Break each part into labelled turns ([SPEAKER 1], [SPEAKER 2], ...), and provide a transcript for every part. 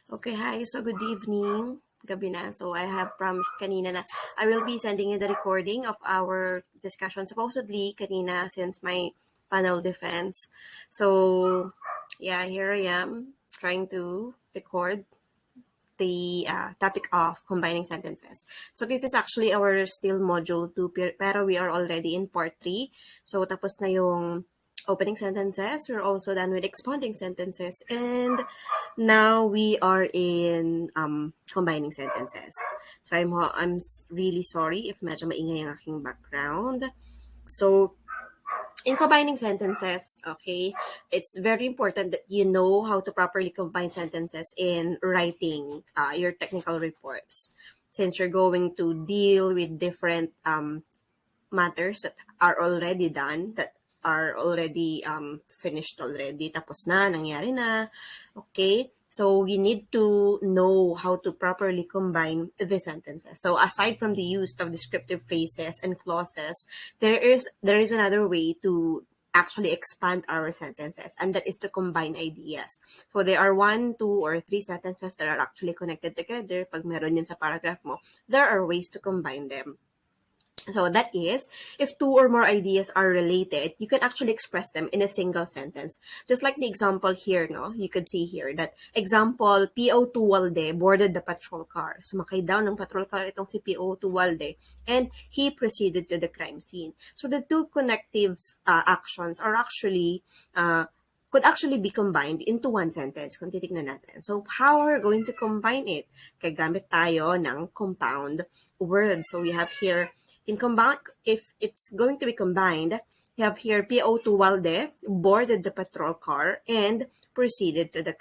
[SPEAKER 1] Okay, hi. So, good evening. Gabi na. So, I have promised kanina na I will be sending you the recording of our discussion supposedly kanina since my panel defense. So, yeah, here I am trying to record the topic of combining sentences. So, this is actually our still module 2, pero we are already in part 3. So, tapos na yung opening sentences. We're also done with expounding sentences. And now we are in combining sentences. So I'm really sorry if medyo maingay ang aking background. So in combining sentences, okay, it's very important that you know how to properly combine sentences in writing your technical reports, since you're going to deal with different matters that are already done, that are already finished already, tapos na, nangyari na, okay? So you need to know how to properly combine the sentences. So aside from the use of descriptive phrases and clauses, there is another way to actually expand our sentences, and that is to combine ideas. So there are 1, 2, or 3 sentences that are actually connected together. Pag meron yun sa paragraph mo, there are ways to combine them. So that is, if 2 or more ideas are related, you can actually express them in a single sentence. Just like the example here, no? You could see here that example, P.O. Tuwalde boarded the patrol car. Sumakay daw ng patrol car itong si P.O. Tuwalde, and he proceeded to the crime scene. So the two connective actions are actually could actually be combined into one sentence kung titignan natin. So how are we going to combine it? Gagamit tayo ng compound words. So we have here, if it's going to be combined, you have here P.O. Tuwalde boarded the patrol car and proceeded to the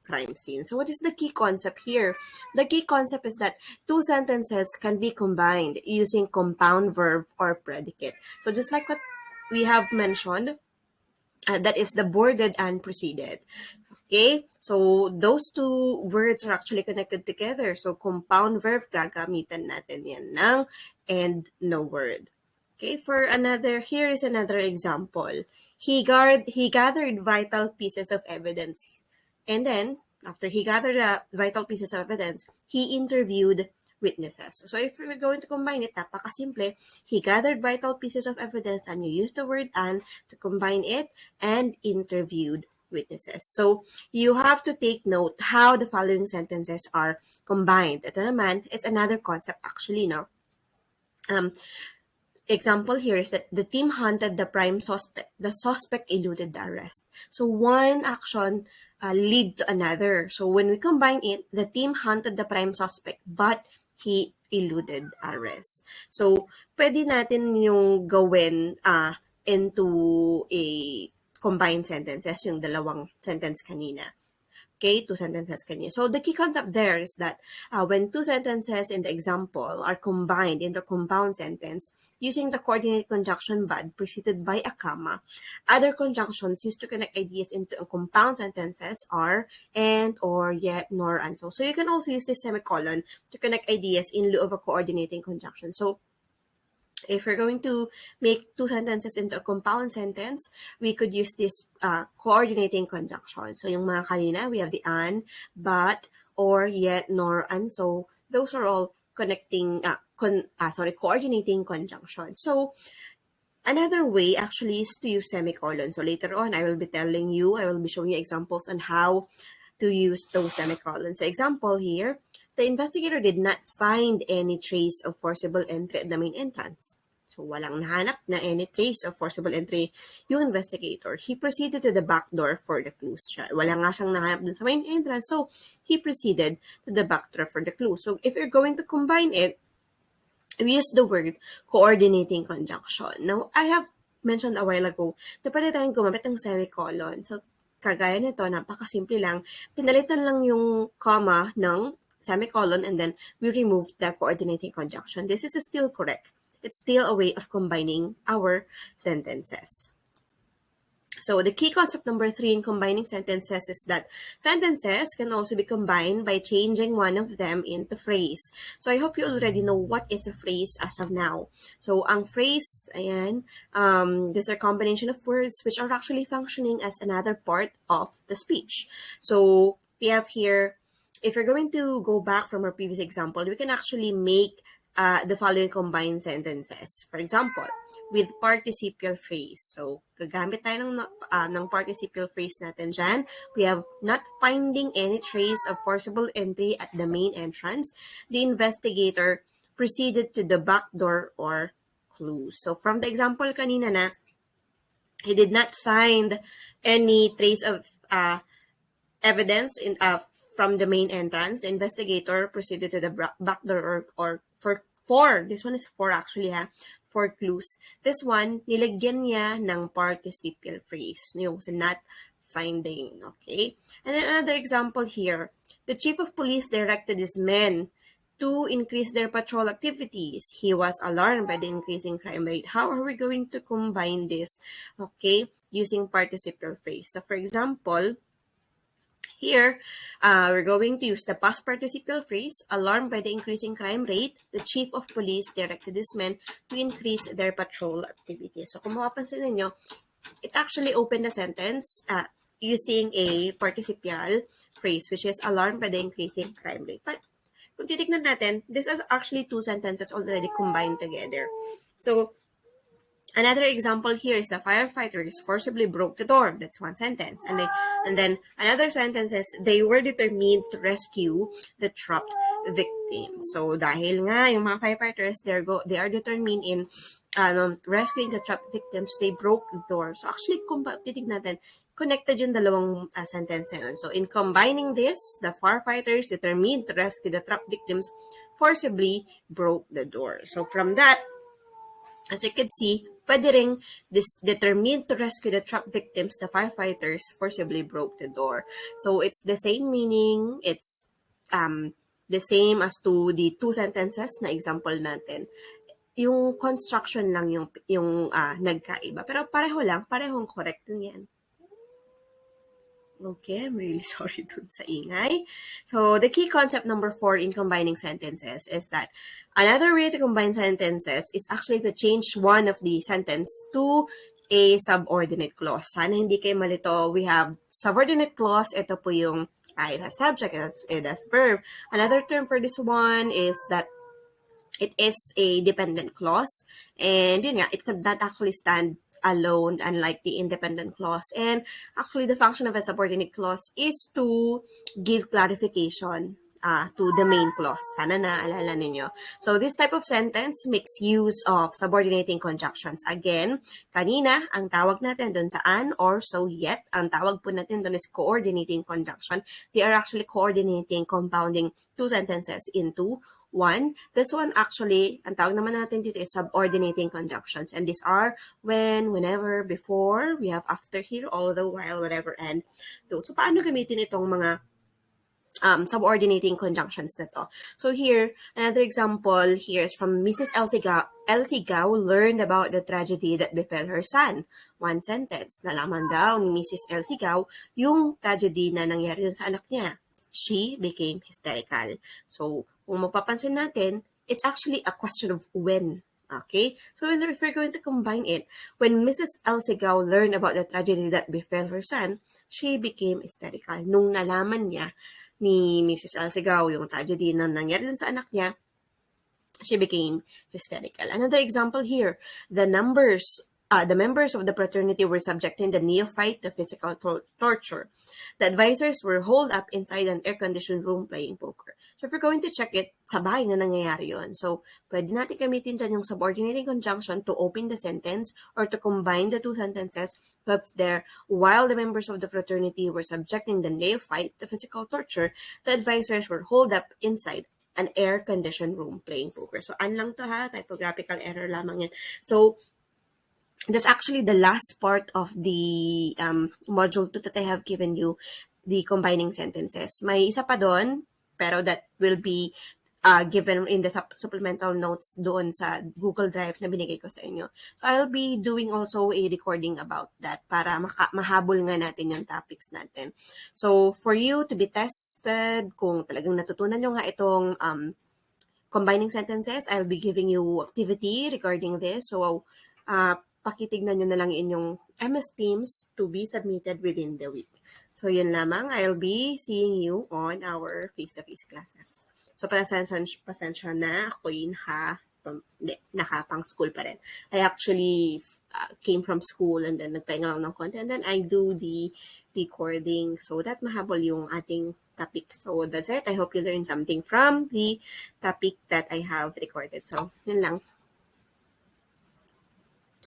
[SPEAKER 1] crime scene. So what is the key concept here? The key concept is that two sentences can be combined using compound verb or predicate. So just like what we have mentioned, that is the boarded and proceeded. Okay? So those two words are actually connected together. So compound verb, gagamitan natin yan ng and no word. Okay, here is another example. He gathered vital pieces of evidence. And then, after he gathered vital pieces of evidence, he interviewed witnesses. So if we're going to combine it, napakasimple. He gathered vital pieces of evidence, and you use the word "and" to combine it, and interviewed witnesses. So you have to take note how the following sentences are combined. Ito naman is another concept actually, no? Example here is that the team hunted the prime suspect. The suspect eluded the arrest. So one action lead to another. So when we combine it, the team hunted the prime suspect, but he eluded arrest. So pwede natin yung gawin into a combined sentences, yung dalawang sentence kanina. Okay, 2 sentences kanina. So the key concept there is that when 2 sentences in the example are combined into a compound sentence using the coordinate conjunction but preceded by a comma, other conjunctions used to connect ideas into a compound sentences are and, or, yet, nor, and so. So you can also use this semicolon to connect ideas in lieu of a coordinating conjunction. So if we're going to make 2 sentences into a compound sentence, we could use this coordinating conjunction. So yung mga kanina, we have the and, but, or, yet, nor, and so. Those are all coordinating conjunction. So another way actually is to use semicolon. So later on, I will be showing you examples on how to use those semicolons. So example here, the investigator did not find any trace of forcible entry at the main entrance. So walang nahanap na any trace of forcible entry yung investigator. He proceeded to the back door for the clues. Wala nga siyang nahanap dun sa main entrance. So he proceeded to the back door for the clues. So if you're going to combine it, we use the word coordinating conjunction. Now, I have mentioned a while ago na pwede tayong gumamit ng semicolon. So, kagaya nito, napakasimple lang. Pinalitan lang yung comma ng semicolon, and then we removed the coordinating conjunction. This is still correct. It's still a way of combining our sentences. So the key concept number 3 in combining sentences is that sentences can also be combined by changing one of them into phrase. So I hope you already know what is a phrase as of now. So ang phrase, ayan, these are combination of words which are actually functioning as another part of the speech. So we have here if you're going to go back from our previous example, we can actually make the following combined sentences. For example, with participial phrase. So, gagamit tayo ng participial phrase natin dyan. We have not finding any trace of forcible entry at the main entrance. The investigator proceeded to the back door or clues. So, from the example kanina na, he did not find any trace of evidence from the main entrance. The investigator proceeded to the back door or for this one is for actually for clues. This one, nilagyan niya ng participial phrase, yung sa not finding, okay? And then another example here, the chief of police directed his men to increase their patrol activities. He was alarmed by the increasing crime rate. How are we going to combine this, okay, using participial phrase? So for example, here, we're going to use the past participial phrase, alarmed by the increasing crime rate, the chief of police directed his men to increase their patrol activities. So kung mapapansin ninyo, it actually opened the sentence using a participial phrase, which is alarmed by the increasing crime rate. But kung titignan natin, this is actually two sentences already combined together. So, another example here is the firefighters forcibly broke the door. That's one sentence. And then another sentence is they were determined to rescue the trapped victim. So dahil nga yung mga firefighters, they are determined in rescuing the trapped victims, they broke the door. So actually, kung titignan natin, connected yung dalawang sentence na yun. So in combining this, the firefighters determined to rescue the trapped victims forcibly broke the door. So from that, as you can see, pwede ring determined to rescue the trapped victims, the firefighters forcibly broke the door. So it's the same meaning, it's the same as to the two sentences na example natin. Yung construction lang yung nagkaiba. Pero parehong correct din yan. Okay, I'm really sorry dun sa ingay. So, the key concept number 4 in combining sentences is that another way to combine sentences is actually to change one of the sentence to a subordinate clause. Sana hindi kayo malito. We have subordinate clause. Ito po yung it has subject, it has verb. Another term for this one is that it is a dependent clause. And yun nga, it could not actually stand alone, unlike the independent clause. And actually, the function of a subordinate clause is to give clarification to the main clause. Sana naalala ninyo. So, this type of sentence makes use of subordinating conjunctions. Again, kanina, ang tawag natin dun sa an or so yet, ang tawag po natin dun is coordinating conjunction. They are actually coordinating, compounding two sentences into one. This one actually, ang tawag naman natin dito is subordinating conjunctions. And these are when, whenever, before, we have after here, all the while, whatever, and those. So, paano gamitin itong mga subordinating conjunctions na to? So here, another example here is from Mrs. Elsie Gao learned about the tragedy that befell her son. One sentence. Nalaman daw ni Mrs. Elsie Gao yung tragedy na nangyari dun sa anak niya. She became hysterical. So, kung mapapansin natin, it's actually a question of when. Okay? So, if we're going to combine it, when Mrs. Elsie Gao learned about the tragedy that befell her son, she became hysterical. Nung nalaman niya ni Mrs. Elsie Gao yung tragedy na nangyari dun sa anak niya, she became hysterical. Another example here, the members of the fraternity were subjecting the neophyte to physical torture. The advisors were holed up inside an air-conditioned room playing poker. So if we're going to check it, sa bahay na nangyayari yun. So, pwede natin gamitin dyan yung subordinating conjunction to open the sentence or to combine the two sentences. But there, while the members of the fraternity were subjecting the neophyte to physical torture, the advisors were holed up inside an air-conditioned room playing poker. So, lang to ha, typographical error lamang yan. So, that's actually the last part of the module 2 that I have given you, the combining sentences. May isa pa doon, pero that will be given in the supplemental notes doon sa Google Drive na binigay ko sa inyo. So, I'll be doing also a recording about that para mahabol nga natin yung topics natin. So, for you to be tested, kung talagang natutunan nyo nga itong combining sentences, I'll be giving you activity regarding this. So, pakitignan nyo na lang inyong MS Teams to be submitted within the week. So, yun lamang. I'll be seeing you on our face-to-face classes. So, pasensya na ako'y nakapang school pa rin. I actually came from school and then nagpahinga lang ng konti and then I do the recording so that mahabol yung ating topic. So, that's it. I hope you learned something from the topic that I have recorded. So, yun lang.